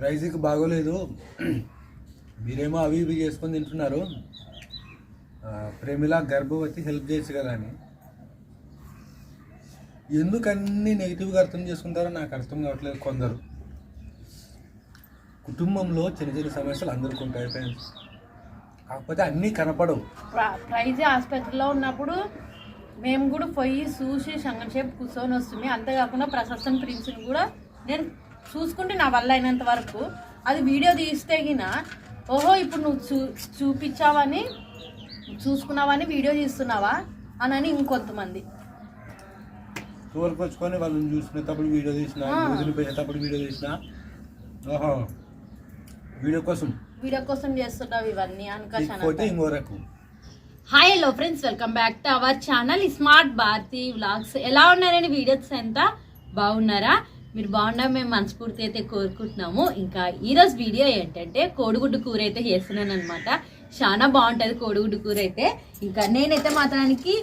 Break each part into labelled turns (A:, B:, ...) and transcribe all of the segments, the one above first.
A: రైస్కి బాగోలేదు, మీరేమో అవి ఇవి చేసుకొని తింటున్నారు, ప్రేమిలా గర్భవతి హెల్ప్ చేయొచ్చు కదా అని. ఎందుకు అన్ని నెగిటివ్గా అర్థం చేసుకుంటారో నాకు అర్థం కావట్లేదు. కొందరు కుటుంబంలో చిన్న చిన్న సమస్యలు అందరికీ ఉంటాయి ఫ్రెండ్స్, కాకపోతే అన్నీ కనపడవు.
B: ప్రైజ్ ఆసుపత్రిలో ఉన్నప్పుడు మేము కూడా పోయి చూసి సంగసేపు కూర్చొని వస్తుంది. అంతేకాకుండా ప్రశస్తం ప్రిన్స్ని కూడా నేను చూసుకుంటే నా వల్ల అయినంత వరకు అది వీడియో తీస్తే గిన ఓహో ఇప్పుడు నువ్వు చూపించావని చూసుకున్నావని వీడియో తీస్తున్నావా అని ఇంకొంతమంది
A: తోలుకొచ్చుకొని వాళ్ళని చూసుకునేటప్పుడు వీడియో తీసిన, పోయేటప్పుడు వీడియో తీసిన, ఓహో వీడియో కోసం
B: చేస్తున్నావు ఇవన్నీ
A: అనుకోపోతే ఇంకోరకు.
B: Hi hello friends, welcome back to our channel smart Bharati vlogs. ఎలా ఉన్నారండి వీడియోస్ అంతా? బాగున్నారా? మీరు బాగున్నా మేము మనస్ఫూర్తి అయితే కోరుకుంటున్నాము. ఇంకా ఈరోజు వీడియో ఏంటంటే కోడిగుడ్డు కూర అయితే చేస్తున్నాను అనమాట. చాలా బాగుంటుంది కోడిగుడ్డు కూర అయితే. ఇంకా నేనైతే మాత్రానికి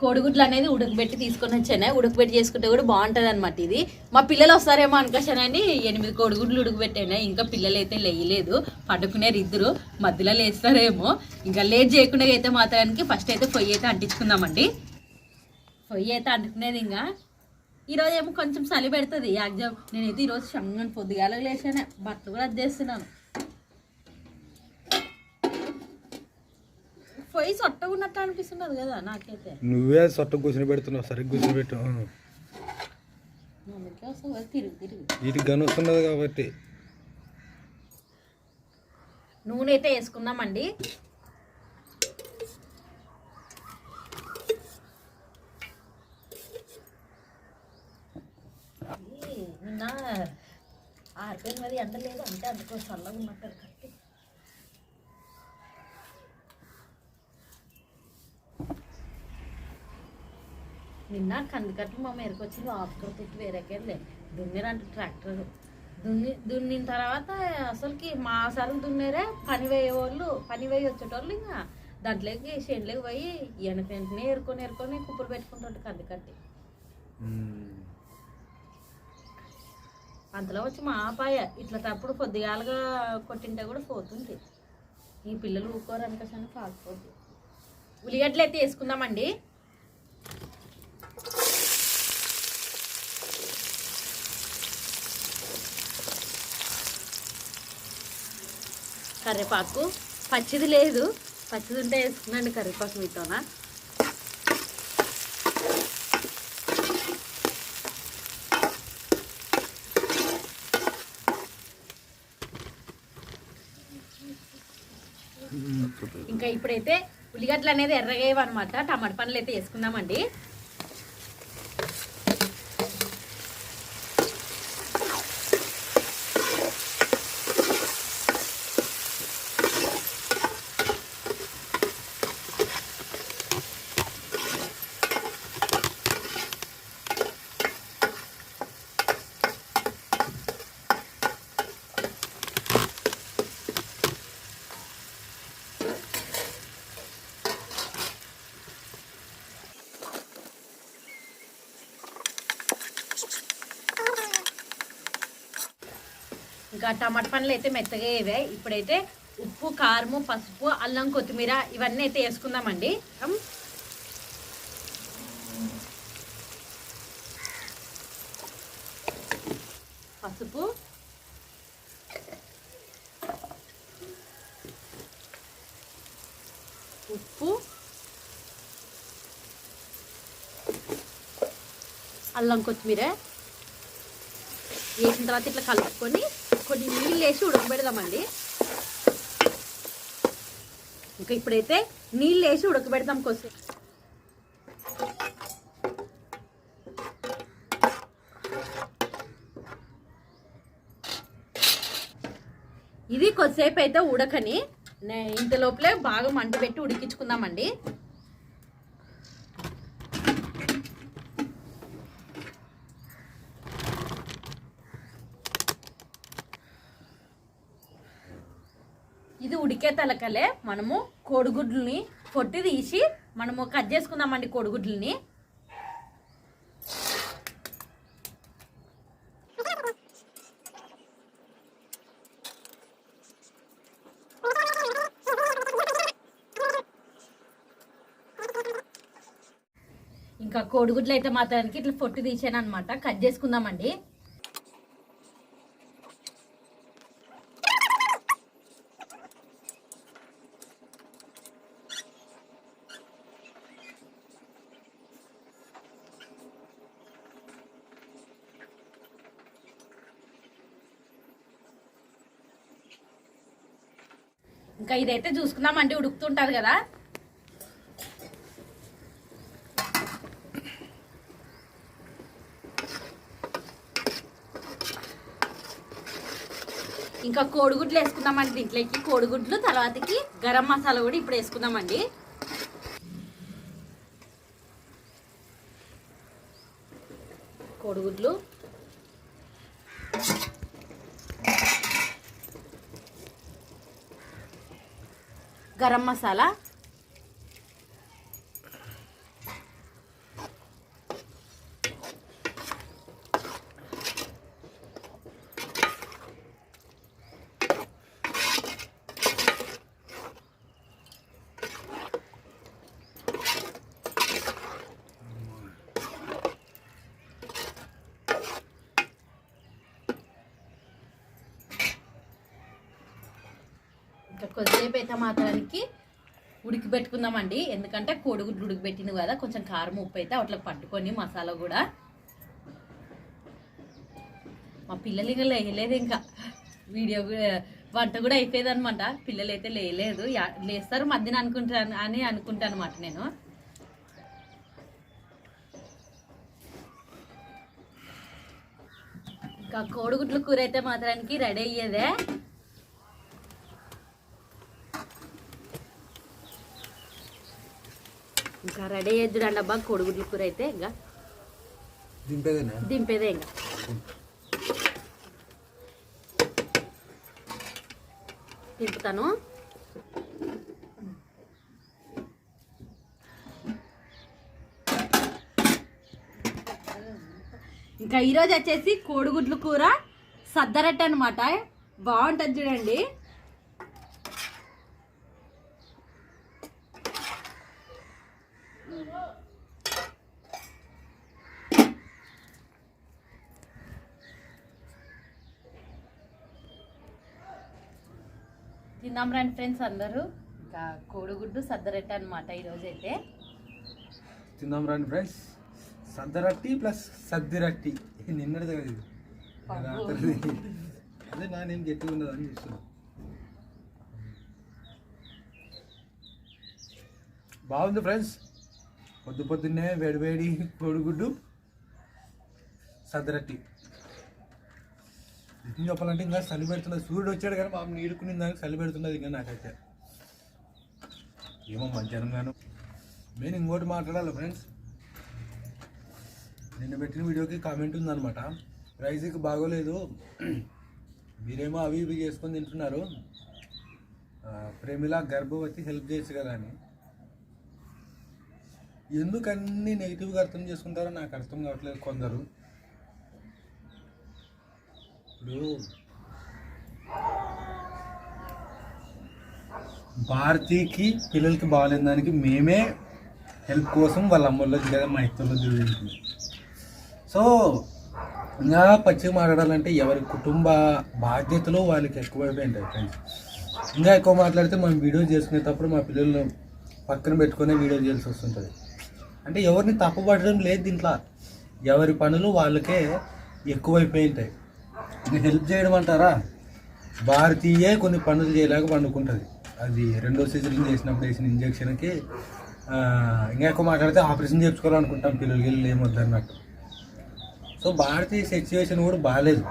B: కోడిగుడ్లు అనేది ఉడకబెట్టి తీసుకొని వచ్చాను. ఉడకబెట్టి చేసుకుంటే కూడా బాగుంటుంది అనమాట. ఇది మా పిల్లలు వస్తారేమో అనుకోసానని 8 కోడిగుడ్లు ఉడకబెట్టాను. ఇంకా పిల్లలు అయితే లేయలేదు, పడుకునేరు ఇద్దరు, మధ్యలో లేస్తారేమో. ఇంకా లేట్ చేయకుండా అయితే మాత్రానికి ఫస్ట్ అయితే పొయ్యి అయితే అంటించుకుందామండి. పొయ్యి అయితే అంటుకునేది. ఇంకా ఈరోజు ఏమో కొంచెం చలి పెడుతుంది ఎగ్జామ్. నేనైతే ఈరోజు సంగని పొద్దుగాల లేచాను, బట్టలు కూడా అద్దేస్తున్నాను. పొయ్యి సొట్ట ఉన్నట్టు అనిపిస్తున్నది కదా నాకైతే.
A: నువ్వే సొట్ట కూర్చొని పెడుతున్నావు, సరిగ్గా కూర్చొని పెట్టు. వీటికి గను వస్తున్నది కాబట్టి
B: నూనె అయితే వేసుకుందామండి. నిన్న ఆరిపోయిన మరి ఎండ లేదు అంటే అందుకో చల్లగా ఉన్నట్టు కట్టి నిన్న కందికట్లు మా మేరకు వచ్చింది. ఆఫ్కర్ తిట్టి వేరేకెళ్ళి దున్నేరంట ట్రాక్టర్ దున్నిన తర్వాత అసలుకి మా సరుకు దున్నేరే పని వేయి వచ్చేటోళ్ళు. ఇంకా దాంట్లోకి చేనులోకి పోయి వెంటనే ఏరుకొని కుప్పలు పెట్టుకుంటుంటే కందికట్టి. అంతలో వచ్చి మా ఆపాయ ఇట్లా తప్పుడు పొద్దుగాలుగా కొట్టింటే కూడా పోతుంది. ఈ పిల్లలు ఊరుకోరు అనుకోసాను కాకపోతే. ఉల్లిగడ్డలు అయితే వేసుకుందామండి. కరివేపాకు పచ్చిది లేదు, పచ్చిది ఉంటే వేసుకున్నాండి కరివేపాకు మీతోనా. ఇంకా ఇప్పుడైతే ఉల్లిగడ్డలు అనేది ఎర్రగేవన్నమాట. టమాటా పండ్లు అయితే వేసుకుందామండి. ఇంకా టమాటా పండ్లు అయితే మెత్తగా వేయాయి. ఇప్పుడైతే ఉప్పు, కారము, పసుపు, అల్లం, కొత్తిమీర ఇవన్నీ అయితే వేసుకుందామండి. పసుపు, ఉప్పు, అల్లం, కొత్తిమీర వేసిన తర్వాత ఇట్లా కలుపుకొని కొన్ని నీళ్ళు వేసి ఉడకబెడదామండి. ఇంకా ఇప్పుడైతే నీళ్ళు వేసి ఉడకబెడతాం కొంచెం. ఇది కొద్దిసేపు అయితే ఉడకని ఇంత లోపలే బాగా మంట పెట్టి ఉడికించుకుందామండి. ఇది ఉడికే తలకలే మనము కోడిగుడ్లని పొట్టి తీసి మనము కట్ చేసుకుందామండి. కోడిగుడ్లని ఇంకా కోడిగుడ్లు అయితే మాత్రానికి ఇట్లా పొట్టు తీసాను అనమాట. కట్ చేసుకుందామండి. ఇంకా ఇదైతే చూసుకుందామండి, ఉడుకుతుంటది కదా. ఇంకా కోడిగుడ్లు వేసుకుందామండి దీంట్లోకి. కోడిగుడ్లు తర్వాతకి గరం మసాలా కూడా ఇప్పుడు వేసుకుందామండి. కోడిగుడ్లు, గరం మసాలా, ఇంకా కొద్దిసేపు అయితే మాత్రానికి ఉడికి పెట్టుకుందామండి. ఎందుకంటే కోడిగుడ్లు ఉడికిపెట్టింది కదా, కొంచెం కారం ఉప్పు అయితే అట్లా పట్టుకొని మసాలా కూడా. మా పిల్లలు ఇంకా లేయలేదు, ఇంకా వీడియో వంట కూడా అయిపోయేది అనమాట. పిల్లలు అయితే లేయలేదు, లేస్తారు మధ్యన అనుకుంటాను అనమాట నేను. ఇంకా కోడిగుడ్లు కూర అయితే మాత్రానికి రెడీ అయ్యేదే. ఇంకా రెడీ అయ్యేద్దుడండి అబ్బా కోడిగుడ్ల కూర అయితే. ఇంకా దింపేదే ఇంకా. దింపుతాను. ఇంకా ఈరోజు వచ్చేసి కోడిగుడ్ల కూర సద్దరట్టు అనమాట. బాగుంటుంది చూడండి. తిందాం రండి ఫ్రెండ్స్ అందరూ. ఇంకా కోడిగుడ్డు సద్దరట్టి అనమాట ఈరోజు అయితే.
A: తిందాం రండి ఫ్రెండ్స్. సద్దరట్టి ప్లస్ సద్దిరట్టి నిన్నటిది కదా ఇది. అదే నేను గట్టిగా ఉండదు అని చూస్తున్నా. బాగుంది ఫ్రెండ్స్. పొద్దున్నే వేడివేడి కోడిగుడ్డు సద్దరట్టి. నిజం చెప్పాలంటే ఇంకా చలి పెడుతున్నది. సూర్యుడు వచ్చాడు కానీ మాకు నీడుకునే దానికి చలి పెడుతున్నది ఇంకా నాకైతే. ఏమో మధ్యాహ్నం గాను. నేను ఇంకోటి మాట్లాడాలి ఫ్రెండ్స్. నిన్న పెట్టిన వీడియోకి కామెంట్ ఉందన్నమాట, ప్రైజ్కి బాగోలేదు, మీరేమో అవి ఇవి చేసుకొని తింటున్నారు, ప్రేమిలా గర్భవతి హెల్ప్ చేయొచ్చు కదా అని. ఎందుకు అన్నీ నెగిటివ్గా అర్థం చేసుకుంటారో నాకు అర్థం కావట్లేదు కొందరు. ఇప్పుడు భారతీకి పిల్లలకి బాగాలేని దానికి మేమే హెల్ప్ కోసం వాళ్ళ అమ్మోళ్ళకి లేదా మా ఇత్తల్లో తిరుగుతుంది. సో ఇంకా పచ్చిగా మాట్లాడాలంటే ఎవరి కుటుంబ బాధ్యతలు వాళ్ళకి ఎక్కువైపోయింటాయి ఫ్రెండ్స్. ఇంకా ఎక్కువ మాట్లాడితే మనం వీడియో చేసుకునేటప్పుడు మా పిల్లలు పక్కన పెట్టుకునే వీడియో చేయాల్సి వస్తుంటుంది. అంటే ఎవరిని తప్పుపడడం లేదు దీంట్లో, ఎవరి పనులు వాళ్ళకే ఎక్కువైపోయి ఉంటాయి. ఇంకా హెల్ప్ చేయడం అంటారా, భారతీయే కొన్ని పనులు చేయలేక పండుకుంటుంది. అది 2వ సిజరింగ్ చేసినప్పుడు వేసిన ఇంజక్షన్కి ఇంకా ఎక్కువ మాట్లాడితే ఆపరేషన్ చేయించుకోవాలనుకుంటాం పిల్లలకి వెళ్ళి ఏమొద్దు అన్నట్టు. సో భారతీయ సిచ్యువేషన్ కూడా బాగాలేదు.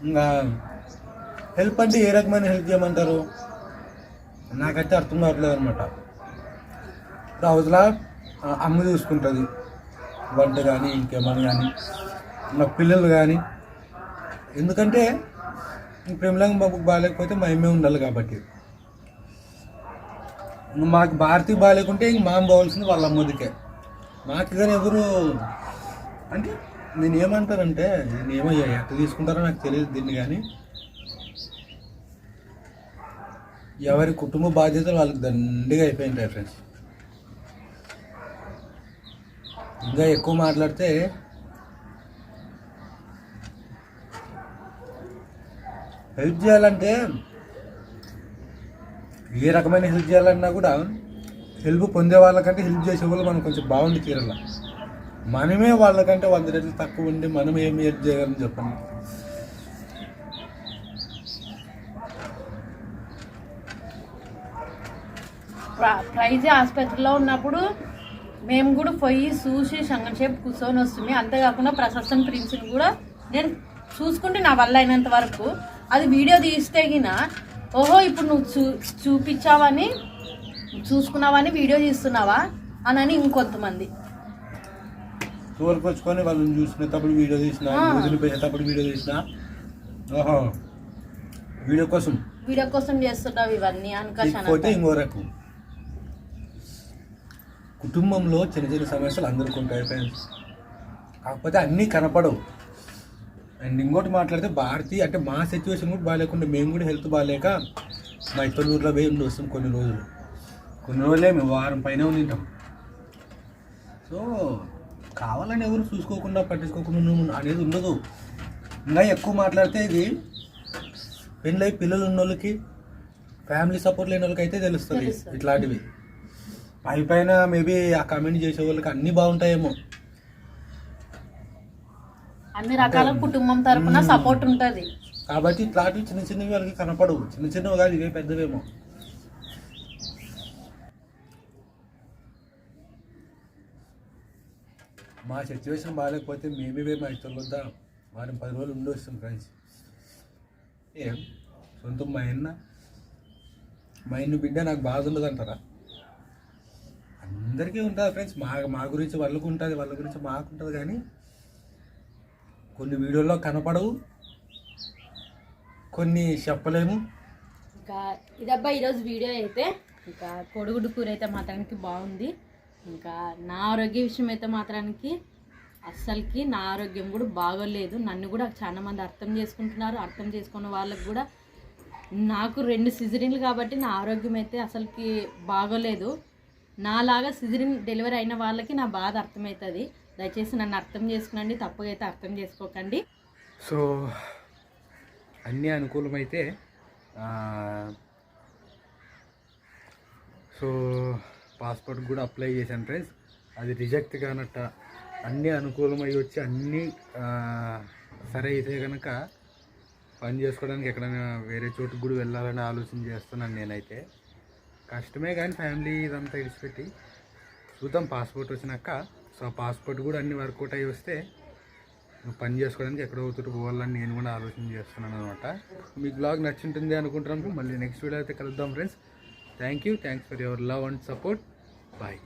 A: ఇంకా హెల్ప్ అంటే ఏ రకమైన హెల్ప్ చేయమంటారు నాకైతే అర్థం కావట్లేదు అనమాట. ఇప్పుడు అవతల అమ్మ చూసుకుంటుంది వంట కానీ ఇంకేమని కానీ, నా పిల్లలు కానీ. ఎందుకంటే ప్రేమలంగా మాకు బాగాలేకపోతే మా అమ్మే ఉండాలి కాబట్టి. మాకు భారతీయ బాగాలేకుంటే ఇంక మా అమ్మ పోవాల్సింది వాళ్ళ అమ్మదికే. నాకు కానీ ఎవరు అంటే నేనేమంటానంటే, నేనేమో ఎట్లా తీసుకుంటారో నాకు తెలియదు దీన్ని, కానీ ఎవరి కుటుంబ బాధ్యతలు వాళ్ళకి దండిగా అయిపోయింటాయి ఫ్రెండ్స్. ఇంకా ఎక్కువ మాట్లాడితే హెల్ప్ చేయాలంటే ఏ రకమైన హెల్ప్ చేయాలన్నా కూడా హెల్ప్ పొందే వాళ్ళకంటే హెల్ప్ చేసే వాళ్ళు మనం కొంచెం బాగుండి తీరాల. మనమే వాళ్ళకంటే 100 రెట్లు తక్కువ ఉండి మనం ఏమి హెల్ప్ చేయగలం చెప్పండి.
B: ప్రైజ్ ఆసుపత్రిలో ఉన్నప్పుడు మేము కూడా పోయి చూసి సంగసేపు కూర్చొని వస్తుంది. అంతేకాకుండా ప్రశస్తం ప్రిన్స్ని కూడా నేను చూసుకుంటే నా వల్ల అయినంత వరకు అది వీడియో తీస్తేగిన ఓహో ఇప్పుడు నువ్వు చూపించావని చూసుకున్నావని వీడియో తీస్తున్నావా అని ఇంకొంతమంది
A: తోలుకొచ్చుకొని వాళ్ళని చూసుకునేటప్పుడు వీడియో తీసిన, వదిలిపోయేటప్పుడు వీడియో తీసిన, ఓహో వీడియో కోసం
B: చేస్తున్నావు ఇవన్నీ
A: అనుకోకపోతే ఇంకో రకం. కుటుంబంలో చిన్న చిన్న సమస్యలు అందరికీ ఉంటాయి ఫ్రెండ్స్, కాకపోతే అన్నీ కనపడవు. అండ్ ఇంకోటి మాట్లాడితే భారతి అంటే మా సిచ్యువేషన్ కూడా బాగాలేకుండా మేము కూడా హెల్త్ బాగాలేక మా ఇతరులో పోయి ఉండి వస్తాం కొన్ని రోజులే మేము వారం పైన ఉంటాం. సో కావాలని ఎవరు చూసుకోకుండా పట్టించుకోకుండా అనేది ఉండదు. ఇంకా ఎక్కువ మాట్లాడితే ఇది పెళ్ళై పిల్లలు ఉన్న వాళ్ళకి, ఫ్యామిలీ సపోర్ట్ లేని వాళ్ళకి అయితే తెలుస్తుంది ఇట్లాంటివి. పైన మేబీ ఆ కామెంట్ చేసే వాళ్ళకి అన్నీ బాగుంటాయేమో,
B: అన్ని రకాల కుటుంబం తరపున సపోర్ట్ ఉంటుంది
A: కాబట్టి ఇట్లాంటివి చిన్న చిన్నవి వాళ్ళకి కనపడవు. చిన్న చిన్నవి కాదు, ఇవే పెద్దవేమో. మా సిచ్యువేషన్ బాగాలేకపోతే మేమే మా ఇతరుల వద్ద వారం 10 రోజులు ఉండి వస్తాం ఫ్రెండ్స్. ఏం సొంతం మా ఇన్ను బిడ్డ నాకు బాధ ఉండదు అంటారా? అందరికీ ఉంటుంది ఫ్రెండ్స్. మా గురించి వాళ్ళకు ఉంటుంది, వాళ్ళ గురించి మాకు ఉంటుంది. కానీ కొన్ని వీడియోల్లో కనపడవు, కొన్ని చెప్పలేము.
B: ఇంకా ఇదబ్బా ఈరోజు వీడియో అయితే ఇంకా కోడిగుడ్డు కూర అయితే మాత్రానికి బాగుంది. ఇంకా నా ఆరోగ్య విషయం అయితే మాత్రానికి అస్సలకి నా ఆరోగ్యం కూడా బాగోలేదు. నన్ను కూడా చాలా మంది అర్థం చేసుకుంటున్నారు. అర్థం చేసుకున్న వాళ్ళకి కూడా నాకు 2 సిజరీన్లు కాబట్టి నా ఆరోగ్యం అయితే అసలుకి బాగోలేదు. నాలాగా సిజరీన్ డెలివరీ అయిన వాళ్ళకి నా బాధ అర్థమవుతుంది. దయచేసి నన్ను అర్థం చేసుకునండి, తప్పుగా అయితే అర్థం చేసుకోకండి.
A: సో అన్నీ అనుకూలమైతే సో పాస్పోర్ట్ కూడా అప్లై చేశాను ఫ్రెండ్స్. అది రిజెక్ట్ కానట్ట అన్నీ అనుకూలమై వచ్చి అన్నీ సరే అయితే కనుక పని చేసుకోవడానికి ఎక్కడైనా వేరే చోటుకు కూడా వెళ్ళాలని ఆలోచన చేస్తున్నాను నేనైతే. కష్టమే కానీ ఫ్యామిలీ ఇదంతా ఇడిచిపెట్టి చూద్దాం పాస్పోర్ట్ వచ్చినాక. సో పాస్పోర్ట్ కూడా అన్ని వర్కౌట్ అయ్యి వస్తే పని చేసుకోవడానికి ఎక్కడ అవుతుంటూ పోవాలని నేను కూడా ఆలోచన చేస్తున్నాను అనమాట. మీకు బ్లాగ్ నచ్చుంటుంది అనుకుంటున్నాను. మళ్ళీ నెక్స్ట్ వీడియో అయితే కలుద్దాం friends. Thanks for your love and support. Bye.